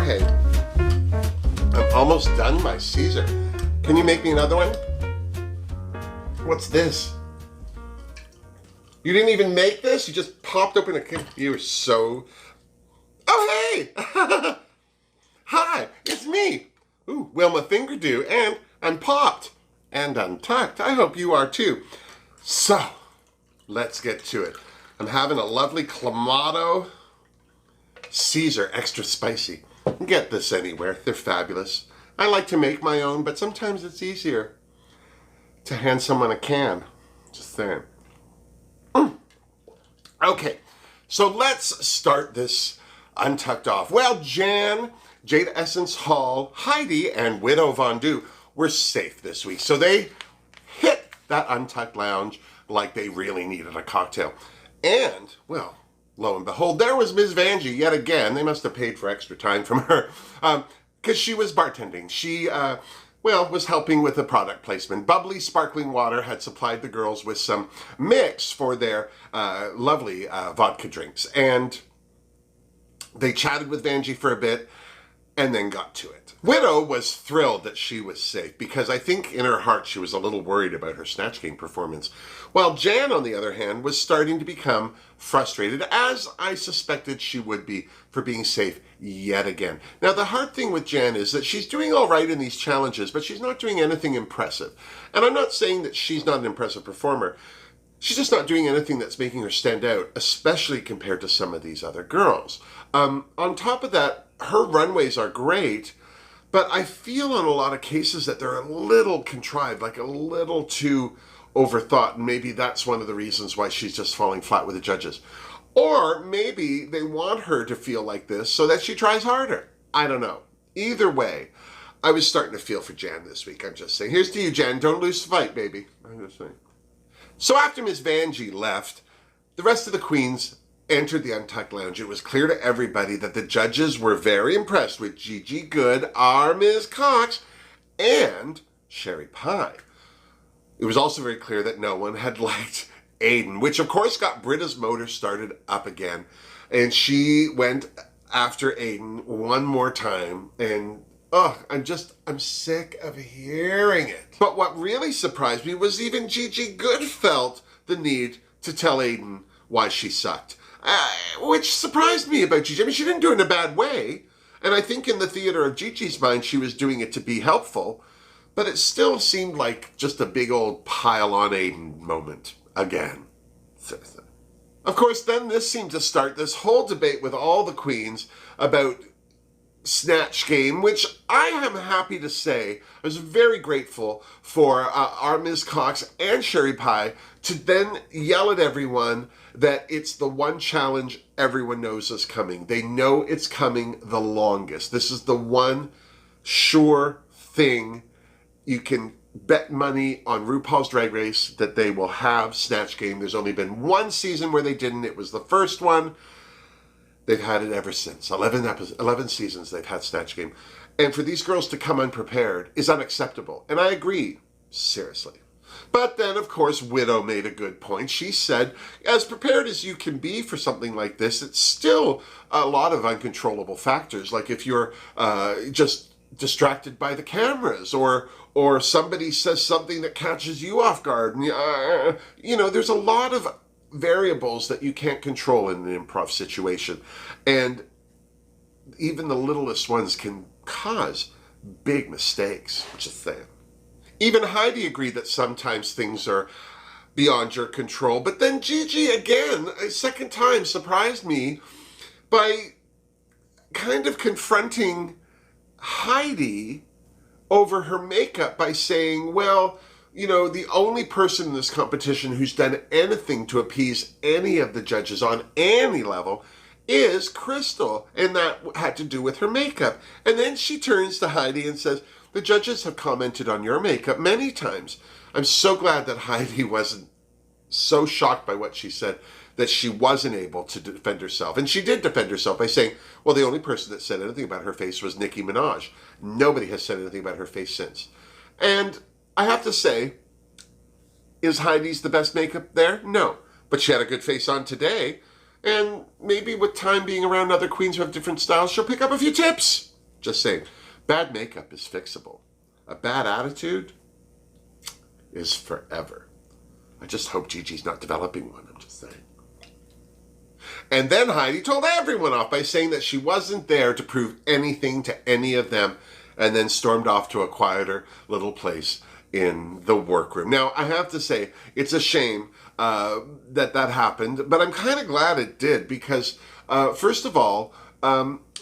Jorge, I'm almost done my Caesar. Can you make me another one? What's this? You didn't even make this? You just popped open a can. You're so... Oh, hey! Hi, it's me. Ooh, Wilma Fingerdoo, and I'm popped and untucked. I hope you are too. So, let's get to it. I'm having a lovely Clamato Caesar, extra spicy. You can get this anywhere. They're fabulous. I like to make my own, but sometimes it's easier to hand someone a can. Just saying. Okay, so let's start this untucked off. Well, Jan, Jade Essence Hall, Heidi, and Widow Von Du were safe this week. So they hit that untucked lounge like they really needed a cocktail. And, well, lo and behold, there was Ms. Vanjie yet again. They must have paid for extra time from her because she was bartending. She, was helping with the product placement. Bubbly sparkling water had supplied the girls with some mix for their lovely vodka drinks. And they chatted with Vanjie for a bit and then got to it. Widow was thrilled that she was safe because I think in her heart she was a little worried about her Snatch Game performance. While Jan, on the other hand, was starting to become frustrated, as I suspected she would be for being safe yet again. Now, the hard thing with Jan is that she's doing all right in these challenges, but she's not doing anything impressive. And I'm not saying that she's not an impressive performer. She's just not doing anything that's making her stand out, especially compared to some of these other girls. On top of that, her runways are great, but I feel in a lot of cases that they're a little contrived, like a little too overthought, and maybe that's one of the reasons why she's just falling flat with the judges. Or maybe they want her to feel like this so that she tries harder. I don't know. Either way, I was starting to feel for Jan this week. I'm just saying. Here's to you, Jan. Don't lose the fight, baby. I'm just saying. So after Ms. Vanjie left, the rest of the queens entered the Untucked Lounge. It was clear to everybody that the judges were very impressed with Gigi Goode, our Ms. Cox, and Sherry Pie. It was also very clear that no one had liked Aiden, which of course got Britta's motor started up again. And she went after Aiden one more time, and I'm sick of hearing it. But what really surprised me was even Gigi Goode felt the need to tell Aiden why she sucked. Which surprised me about Gigi. I mean, she didn't do it in a bad way. And I think in the theater of Gigi's mind, she was doing it to be helpful. But it still seemed like just a big old pile on Aiden moment again. Of course, then this seemed to start this whole debate with all the queens about Snatch Game, which I am happy to say I was very grateful for our Ms. Cox and Sherry Pie to then yell at everyone that it's the one challenge everyone knows is coming. They know it's coming the longest. This is the one sure thing. You can bet money on RuPaul's Drag Race that they will have Snatch Game. There's only been one season where they didn't. It was the first one. They've had it ever since. 11 seasons they've had Snatch Game. And for these girls to come unprepared is unacceptable. And I agree, seriously. But then, of course, Widow made a good point. She said, as prepared as you can be for something like this, it's still a lot of uncontrollable factors. Like if you're just distracted by the cameras, or somebody says something that catches you off guard. There's a lot of variables that you can't control in an improv situation. And even the littlest ones can cause big mistakes, just saying. Even Heidi agreed that sometimes things are beyond your control. But then Gigi, again, a second time, surprised me by kind of confronting Heidi over her makeup by saying, well, the only person in this competition who's done anything to appease any of the judges on any level is Crystal, and that had to do with her makeup. And then she turns to Heidi and says, the judges have commented on your makeup many times. I'm so glad that Heidi wasn't so shocked by what she said that she wasn't able to defend herself. And she did defend herself by saying, well, the only person that said anything about her face was Nicki Minaj. Nobody has said anything about her face since. And I have to say, is Heidi's the best makeup there? No. But she had a good face on today. And maybe with time being around other queens who have different styles, she'll pick up a few tips. Just saying. Bad makeup is fixable. A bad attitude is forever. I just hope Gigi's not developing one, I'm just saying. And then Heidi told everyone off by saying that she wasn't there to prove anything to any of them, and then stormed off to a quieter little place in the workroom. Now, I have to say, it's a shame that happened, but I'm kind of glad it did, because first of all,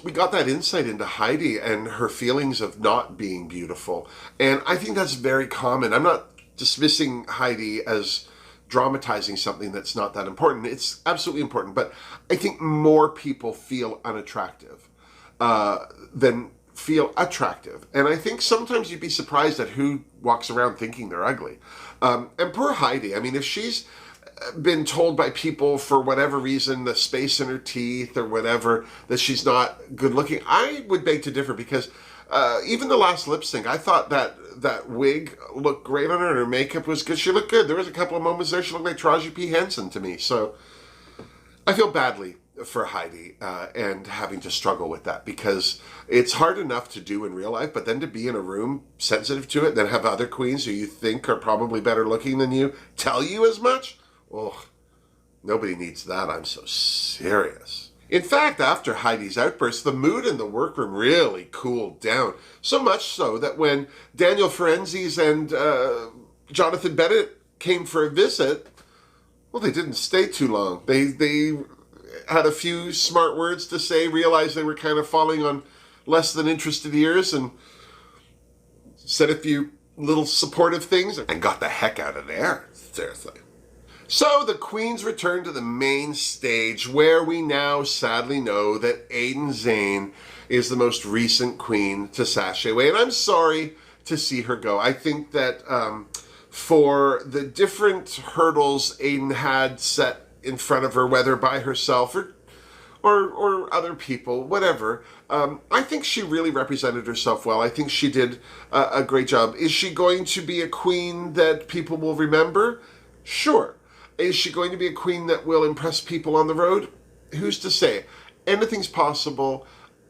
we got that insight into Heidi and her feelings of not being beautiful. And I think that's very common. I'm not dismissing Heidi as dramatizing something that's not that important. It's absolutely important. But I think more people feel unattractive than feel attractive. And I think sometimes you'd be surprised at who walks around thinking they're ugly. And poor Heidi, I mean, if she's been told by people for whatever reason, the space in her teeth or whatever, that she's not good looking, I would beg to differ, because even the last lip sync, I thought that wig looked great on her and her makeup was good. She looked good. There was a couple of moments there she looked like Taraji P. Henson to me. So I feel badly for Heidi and having to struggle with that, because it's hard enough to do in real life, but then to be in a room sensitive to it, then have other queens who you think are probably better looking than you tell you as much. Oh, nobody needs that. I'm so serious. In fact, after Heidi's outburst, the mood in the workroom really cooled down. So much so that when Daniel Ferenczis and Jonathan Bennett came for a visit, well, they didn't stay too long. They had a few smart words to say, realized they were kind of falling on less than interested ears, and said a few little supportive things and got the heck out of there. Seriously. So the queens return to the main stage, where we now sadly know that Aiden Zane is the most recent queen to sashay away. And I'm sorry to see her go. I think that for the different hurdles Aiden had set in front of her, whether by herself or other people, whatever, I think she really represented herself well. I think she did a great job. Is she going to be a queen that people will remember? Sure. Is she going to be a queen that will impress people on the road? Who's to say? Anything's possible.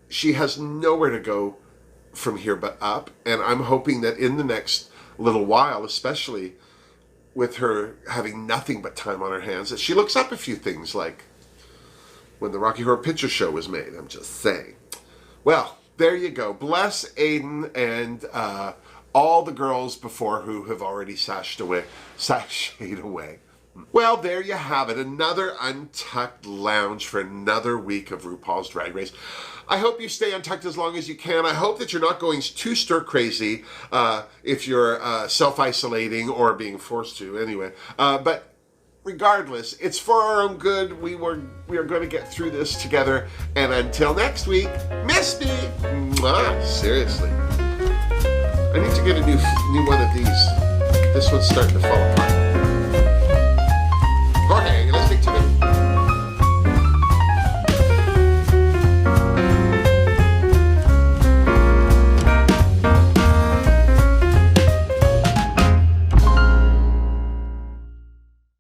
She has nowhere to go from here but up. And I'm hoping that in the next little while, especially with her having nothing but time on her hands, that she looks up a few things, like when the Rocky Horror Picture Show was made. I'm just saying. Well, there you go. Bless Aiden and all the girls before who have already sashayed away. Well, there you have it. Another Untucked lounge for another week of RuPaul's Drag Race. I hope you stay untucked as long as you can. I hope that you're not going too stir crazy if you're self-isolating or being forced to anyway. But regardless, it's for our own good. We are going to get through this together. And until next week, miss me. Mwah. Seriously. I need to get a new one of these. This one's starting to fall apart. Okay.